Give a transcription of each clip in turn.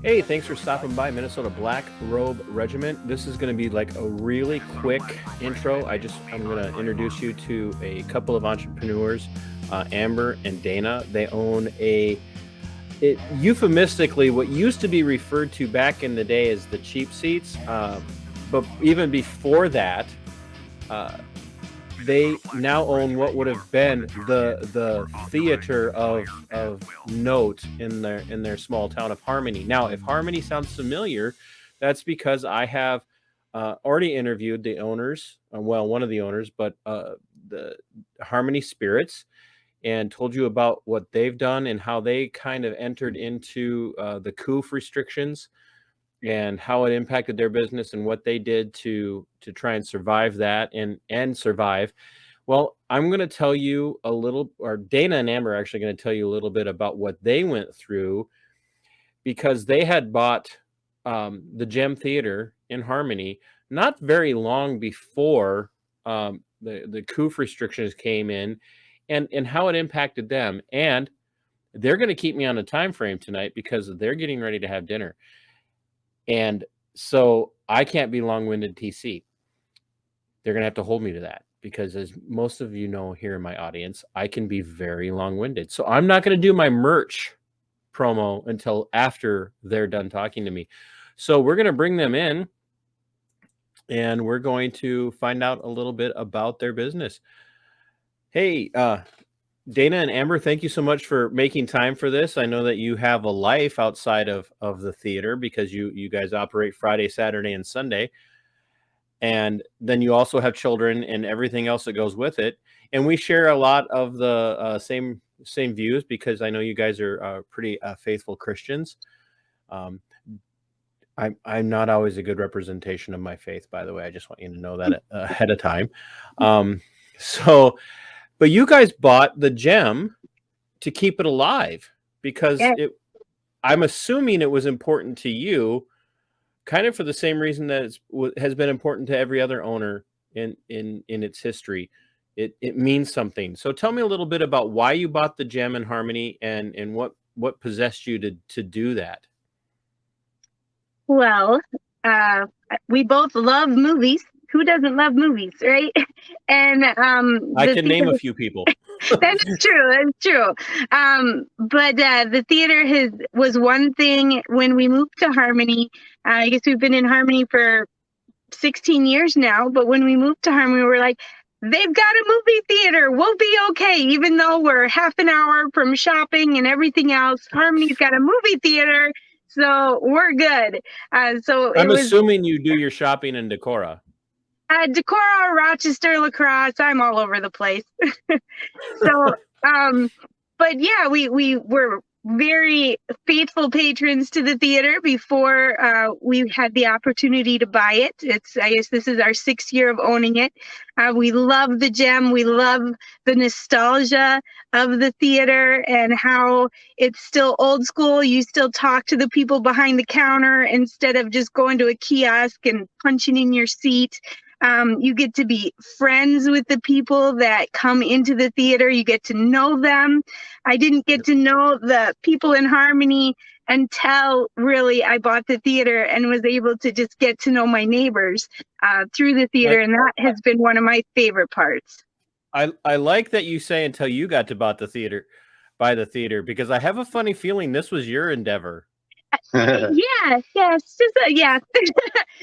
Hey, thanks for stopping by Minnesota Black Robe Regiment. This is going to be like a really quick intro. I'm going to introduce you to a couple of entrepreneurs, Amber and Dana. They own euphemistically what used to be referred to back in the day as the cheap seats. But even before that, they now own what would have been the theater of note in their small town of Harmony. Now, if Harmony sounds familiar, that's because I have already interviewed the owners, one of the owners, but the Harmony Spirits, and told you about what they've done and how they kind of entered into the Coof restrictions and how it impacted their business and what they did to try and survive that and survive. Well, I'm going to tell you a little, or Dana and Amber are actually going to tell you a little bit about what they went through, because they had bought the Gem Theater in Harmony not very long before the Coof restrictions came in, and how it impacted them. And they're going to keep me on a time frame tonight because they're getting ready to have dinner. And so I can't be long-winded, TC. They're going to have to hold me to that because, as most of you know here in my audience, I can be very long-winded. So I'm not going to do my merch promo until after they're done talking to me. So we're going to bring them in and we're going to find out a little bit about their business. Hey, Dana and Amber, thank you so much for making time for this. I know that you have a life outside of the theater because you guys operate Friday, Saturday, and Sunday. And then you also have children and everything else that goes with it. And we share a lot of the same views because I know you guys are pretty faithful Christians. I'm not always a good representation of my faith, by the way. I just want you to know that ahead of time. But you guys bought the Gem to keep it alive because I'm assuming it was important to you, kind of for the same reason that it has been important to every other owner in its history. It means something. So tell me a little bit about why you bought the Gem in Harmony and what possessed you to do that. Well, we both love movies. Who doesn't love movies, right? And I can name a few people. That's true. That's true. But the theater was one thing when we moved to Harmony. I guess we've been in Harmony for 16 years now. But when we moved to Harmony, we were like, they've got a movie theater. We'll be okay, even though we're half an hour from shopping and everything else. Harmony's got a movie theater, so we're good. So I'm assuming you do your shopping in Decorah. Decorah, Rochester, La Crosse, I'm all over the place. So, but yeah, we were very faithful patrons to the theater before we had the opportunity to buy it. I guess this is our 6th year of owning it. We love the Gem. We love the nostalgia of the theater and how it's still old school. You still talk to the people behind the counter instead of just going to a kiosk and punching in your seat. You get to be friends with the people that come into the theater. You get to know them. I didn't get to know the people in Harmony until really I bought the theater and was able to just get to know my neighbors through the theater. And that has been one of my favorite parts. I like that you say until you got to buy the theater, because I have a funny feeling this was your endeavor. Yeah.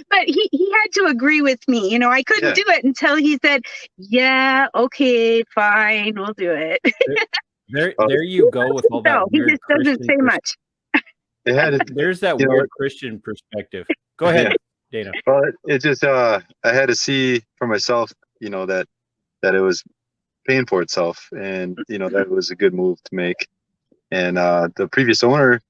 But he had to agree with me. You know, I couldn't do it until he said, yeah, okay, fine, we'll do it. There you go with all that. He just doesn't say much. There's that weird Christian perspective. Go ahead, Dana. Well, it just I had to see for myself, that it was paying for itself, and that it was a good move to make. And the previous owner,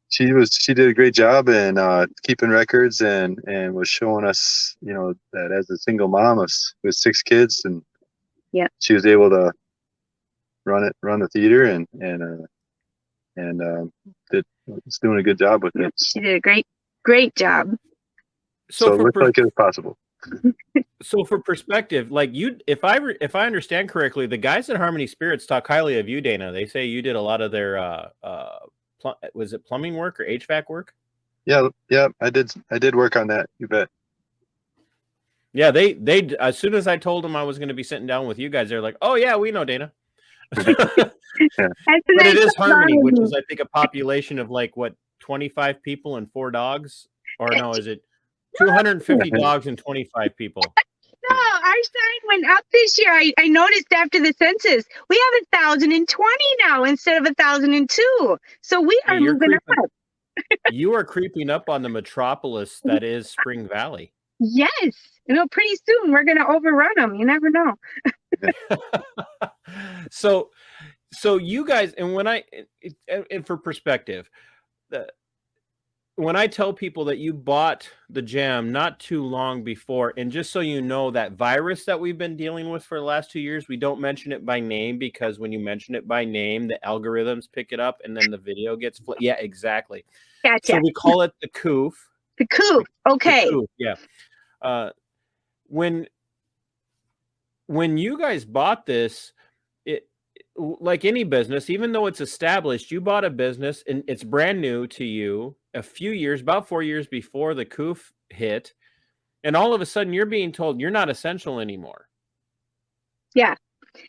she did a great job and keeping records and was showing us, that as a single mom with 6 kids, and she was able to run the theater and it's doing a good job with it. She did a great job. So it looked like it was possible. So for perspective, like if I understand correctly, the guys at Harmony Spirits talk highly of you, Dana. They say you did a lot of their was it plumbing work or HVAC work? Yeah, I did work on that. You bet. Yeah, they as soon as I told them I was going to be sitting down with you guys, they're like, "Oh yeah, we know Dana." Yeah. But it is Harmony, which is I think a population of like what 25 people and 4 dogs, or no, is it 250 dogs and 25 people? No, our sign went up this year. I noticed after the census, we have 1,020 now instead of 1,002. So we are moving up. You are creeping up on the metropolis that is Spring Valley. Yes. Pretty soon we're going to overrun them. You never know. So you guys, and for perspective, when I tell people that you bought the gem not too long before, and just so you know, that virus that we've been dealing with for the last 2 years, we don't mention it by name because when you mention it by name, the algorithms pick it up and then the video gets yeah, exactly. Gotcha. So we call it the Coof. The Coof. Okay. The Coof, yeah. When you guys bought this, it like any business, even though it's established, you bought a business and it's brand new to you a few years, about 4 years before the Coof hit, and all of a sudden you're being told you're not essential anymore. Yeah.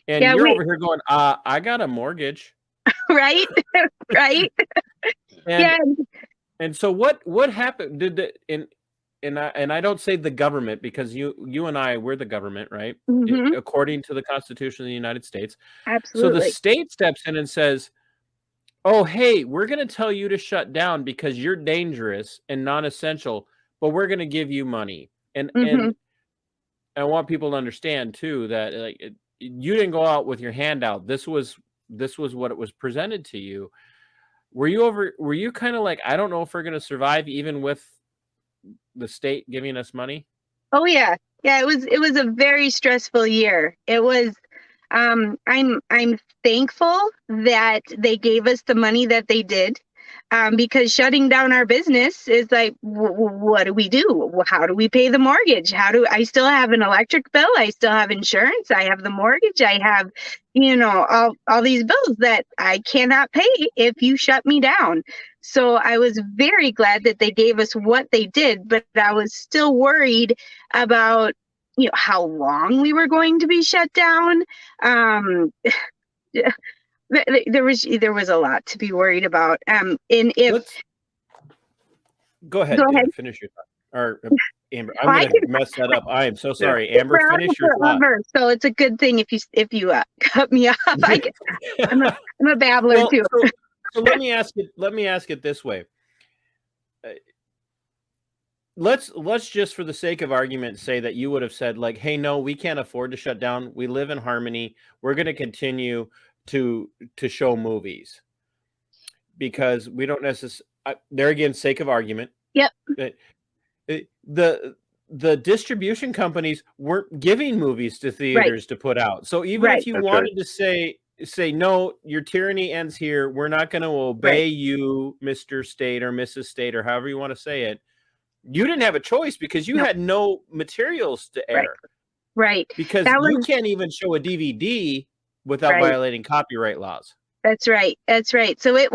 And you're over here going, I got a mortgage. Right? Right? And so what happened? And I don't say the government because you and I, we're the government, right? Mm-hmm. According to the Constitution of the United States. Absolutely. So the state steps in and says, oh, hey, we're going to tell you to shut down because you're dangerous and non-essential, but we're going to give you money. And I want people to understand too that like you didn't go out with your hand out. This was what it was presented to you. Were you kind of like, I don't know if we're going to survive even with the state giving us money? Oh yeah. Yeah, it was a very stressful year. It was I'm thankful that they gave us the money that they did. Because shutting down our business is like, what do we do? How do we pay the mortgage? I still have an electric bill? I still have insurance. I have the mortgage. I have, all these bills that I cannot pay if you shut me down. So I was very glad that they gave us what they did, but I was still worried about, how long we were going to be shut down. There was a lot to be worried about. And if go ahead, Dana, finish your thought. Or Amber, I'm going to mess that up. I am so sorry, Amber. Finish your thought. So it's a good thing if you cut me off. I'm a babbler too. So let me ask it this way. Let's just for the sake of argument say that you would have said like, hey, no, we can't afford to shut down. We live in Harmony. We're going to continue to show movies because we don't necessarily there again, sake of argument. Yep. The distribution companies weren't giving movies to theaters to put out. So even if you wanted to say no, your tyranny ends here. We're not going to obey you, Mr. State or Mrs. State or however you want to say it. You didn't have a choice because you had no materials to air. Right. Because you can't even show a DVD without violating copyright laws. That's right. So it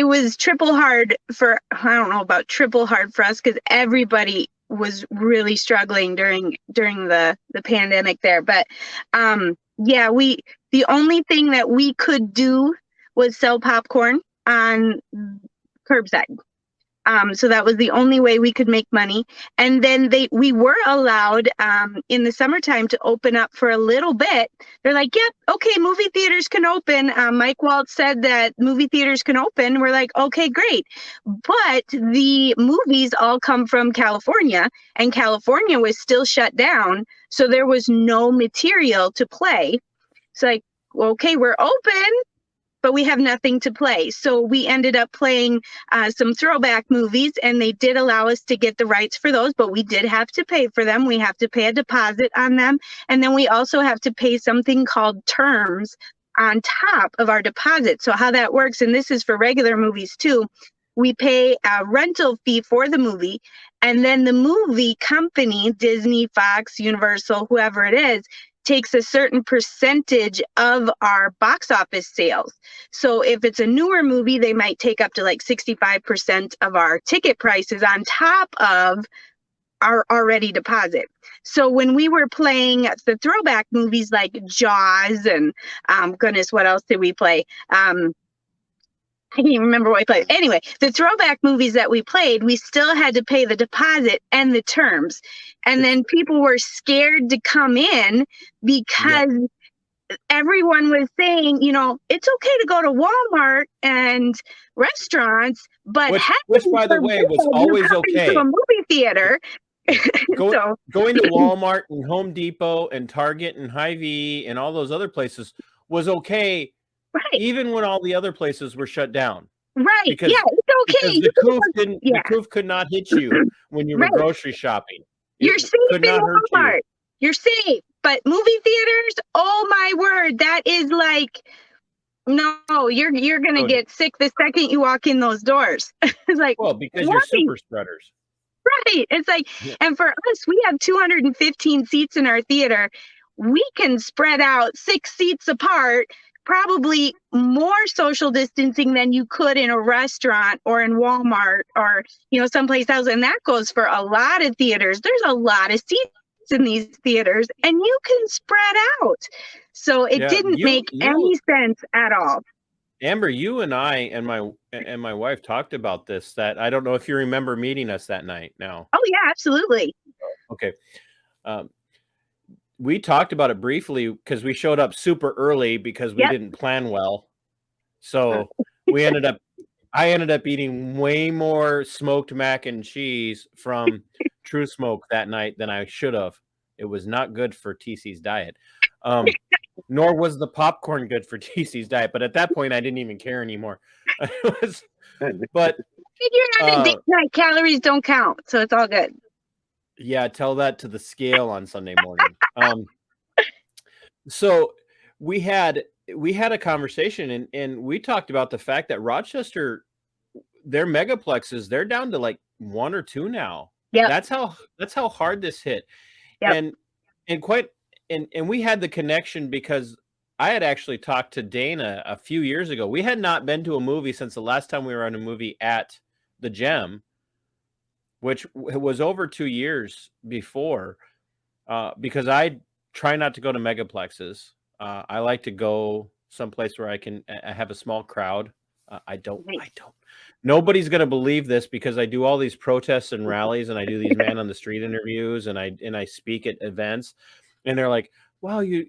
was triple hard for, I don't know about triple hard for us because everybody was really struggling during the pandemic there. But the only thing that we could do was sell popcorn on curbside. So that was the only way we could make money. And then we were allowed in the summertime to open up for a little bit. They're like, yep, okay, movie theaters can open. Mike Waltz said that movie theaters can open. We're like, okay, great. But the movies all come from California, and California was still shut down. So there was no material to play. It's like, okay, we're open, but we have nothing to play. So we ended up playing some throwback movies, and they did allow us to get the rights for those, but we did have to pay for them. We have to pay a deposit on them. And then we also have to pay something called terms on top of our deposit. So how that works, and this is for regular movies too, we pay a rental fee for the movie, and then the movie company, Disney, Fox, Universal, whoever it is, takes a certain percentage of our box office sales. So if it's a newer movie, they might take up to like 65% of our ticket prices on top of our already deposit. So when we were playing the throwback movies like Jaws and goodness, what else did we play? I can't even remember what we played. Anyway, the throwback movies that we played, we still had to pay the deposit and the terms. And then people were scared to come in because everyone was saying, you know, it's okay to go to Walmart and restaurants, but which by the way, was always okay. To a movie theater. Going to Walmart and Home Depot and Target and Hy-Vee and all those other places was okay. Right. Even when all the other places were shut down. Right. Because, it's okay. Because the Coof could not hit you when you were grocery shopping. You're safe in Walmart. You're safe. But movie theaters, oh my word, that is like, no, you're gonna get sick the second you walk in those doors. It's like, well, because you're super spreaders. Right. It's like, and for us, we have 215 seats in our theater. We can spread out 6 seats apart, probably more social distancing than you could in a restaurant or in Walmart or, you know, someplace else. And that goes for a lot of theaters. There's a lot of seats in these theaters and you can spread out. So it didn't make any sense at all. Amber, you and I and my wife talked about this, that I don't know if you remember meeting us that night now. Oh yeah, absolutely. Okay. We talked about it briefly because we showed up super early because we didn't plan well. So I ended up eating way more smoked mac and cheese from True Smoke that night than I should have. It was not good for TC's diet. Nor was the popcorn good for TC's diet. But at that point, I didn't even care anymore. But if you're having date night, calories don't count. So it's all good. Yeah, tell that to the scale on Sunday morning. So we had a conversation and we talked about the fact that Rochester, their megaplexes, they're down to like 1 or 2 now. Yeah, that's how hard this hit. Yep. And we had the connection because I had actually talked to Dana a few years ago. We had not been to a movie since the last time we were on a movie at the Gem, which was over 2 years before, because I try not to go to megaplexes. I like to go someplace where I have a small crowd. I don't. Nobody's going to believe this because I do all these protests and rallies and I do these man on the street interviews and I speak at events and they're like, wow, you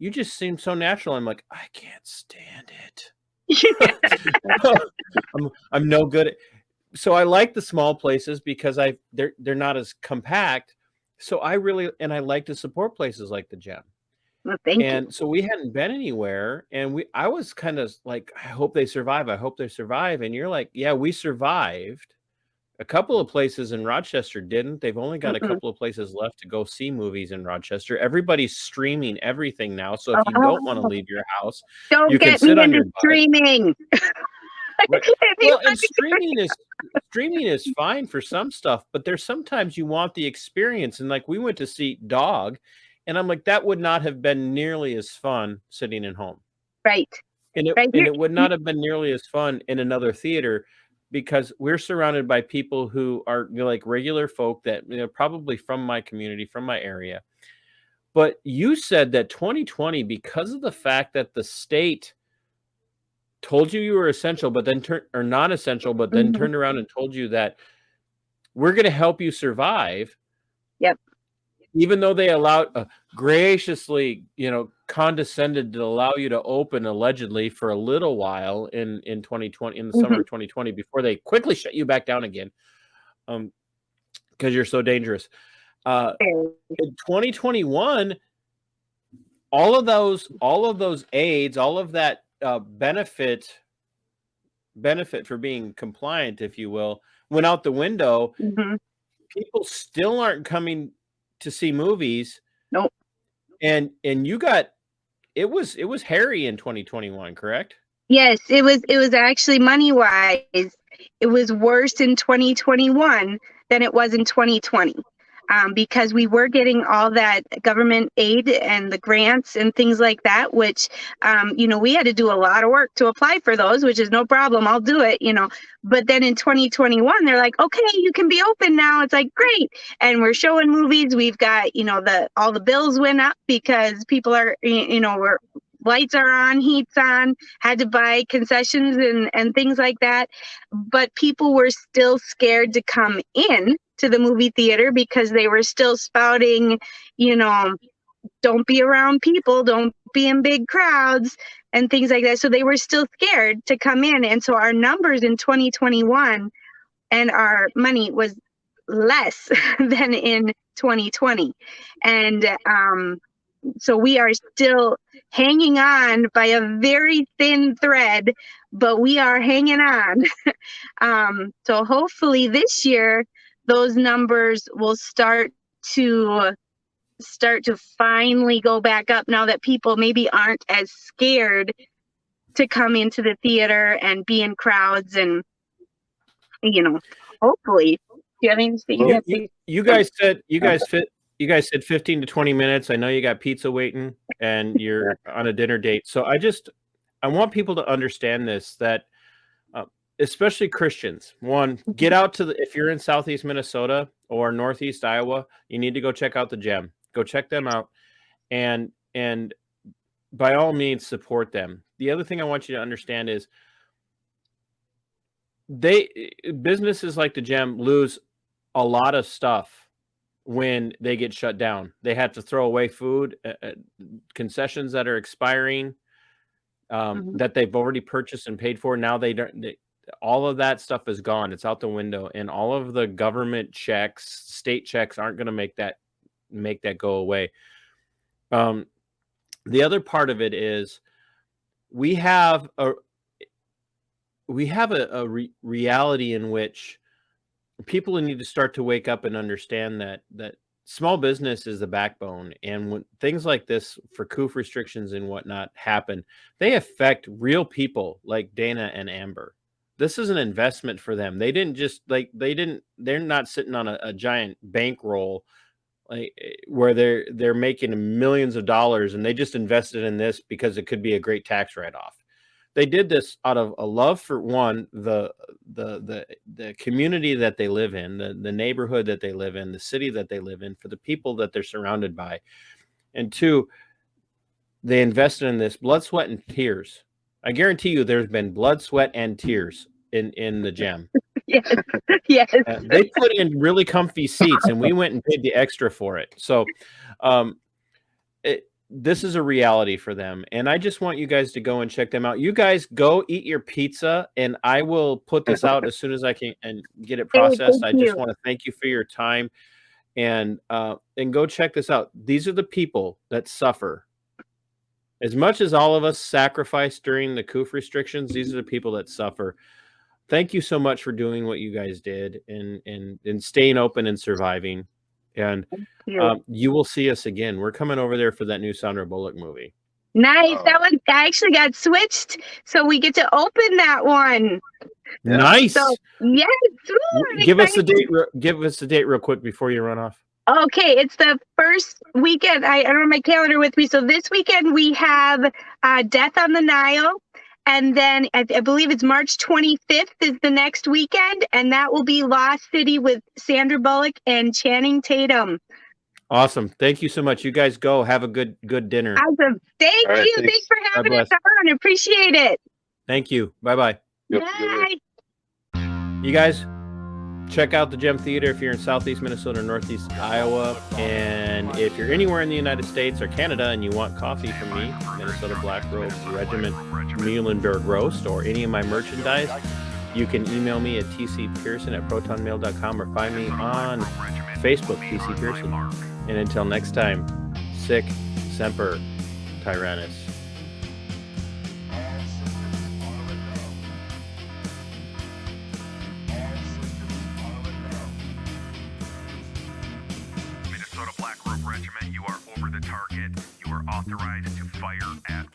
just seem so natural. I'm like, I can't stand it. I'm no good at. So I like the small places because they're not as compact. So I like to support places like the Gem. Well, thank you. So we hadn't been anywhere, and I was kind of like, I hope they survive. I hope they survive. And you're like, yeah, we survived. A couple of places in Rochester didn't. They've only got a couple of places left to go see movies in Rochester. Everybody's streaming everything now. So if you don't want to leave your house, you can sit on your butt. Streaming. Right. Well, and streaming is fine for some stuff, but there's sometimes you want the experience. And like we went to see Dog, and I'm like, that would not have been nearly as fun sitting at home. Right. And it would not have been nearly as fun in another theater because we're surrounded by people who are like regular folk that probably from my community, from my area. But you said that 2020, because of the fact that the state told you were essential, but then not essential, but then turned around and told you that we're going to help you survive. Yep. Even though they allowed graciously, condescended to allow you to open allegedly for a little while in 2020, in the summer of 2020, before they quickly shut you back down again, because you're so dangerous. In 2021, all of those aids, all of that benefit for being compliant, if you will, went out the window. People still aren't coming to see movies. Nope. And you got it was hairy in 2021, correct? Yes, it was actually money wise, it was worse in 2021 than it was in 2020. because we were getting all that government aid and the grants and things like that, which, we had to do a lot of work to apply for those, which is no problem. I'll do it, But then in 2021, they're like, okay, you can be open now. It's like, great. And we're showing movies. We've got, all the bills went up because people are, lights are on, heat's on, had to buy concessions and things like that. But people were still scared to come in to the movie theater because they were still spouting, don't be around people, don't be in big crowds and things like that. So they were still scared to come in. And so our numbers in 2021 and our money was less than in 2020. And so we are still hanging on by a very thin thread, but we are hanging on. So hopefully this year, those numbers will start to finally go back up now that people maybe aren't as scared to come into the theater and be in crowds and, hopefully. Do you have anything? You guys said 15 to 20 minutes. I know you got pizza waiting and you're on a dinner date. So I want people to understand this, that especially Christians, get out if you're in Southeast Minnesota or Northeast Iowa, you need to go check out the Gem. Go check them out and by all means support them. The other thing I want you to understand is businesses like the Gem lose a lot of stuff when they get shut down. They have to throw away food, concessions that are expiring, that they've already purchased and paid for. Now all of that stuff is gone. It's out the window, and all of the government checks, state checks aren't going to make that go away. The other part of it is we have a reality in which people need to start to wake up and understand that small business is the backbone. And when things like this for Coof restrictions and whatnot happen, they affect real people like Dana and Amber. This is an investment for them. They didn't just they're not sitting on a giant bankroll where they're making millions of dollars and they just invested in this because it could be a great tax write-off. They did this out of a love for the community that they live in, the neighborhood that they live in, the city that they live in, for the people that they're surrounded by. And two, they invested in this blood, sweat, and tears. I guarantee you there's been blood, sweat, and tears in the Gem. Yes. Yes. They put in really comfy seats and we went and paid the extra for it. So this is a reality for them. And I just want you guys to go and check them out. You guys go eat your pizza and I will put this out as soon as I can and get it processed. I just want to thank you for your time and go check this out. These are the people that suffer. As much as all of us sacrificed during the Coof restrictions, these are the people that suffer. Thank you so much for doing what you guys did and staying open and surviving. And you will see us again. We're coming over there for that new Sandra Bullock movie. Nice. That one actually got switched, so we get to open that one. Nice. So, yes. Give us the date. Give us the date real quick before you run off. Okay, it's the first weekend. I don't have my calendar with me. So this weekend we have Death on the Nile. And then I believe it's March 25th is the next weekend. And that will be Lost City with Sandra Bullock and Channing Tatum. Awesome. Thank you so much. You guys go. Have a good dinner. Awesome. Thank you. Thanks for having us on. Appreciate it. Thank you. Bye-bye. Yep. Bye. You guys, check out the Gem Theater if you're in Southeast Minnesota or Northeast Iowa. And if you're anywhere in the United States or Canada and you want coffee from me, Minnesota Black Robe, Regiment, Muhlenberg Roast, or any of my merchandise, you can email me at tcpearson@protonmail.com or find me on Facebook, TC Pearson. And until next time, sic semper tyrannis. Regiment, you are over the target. You are authorized to fire at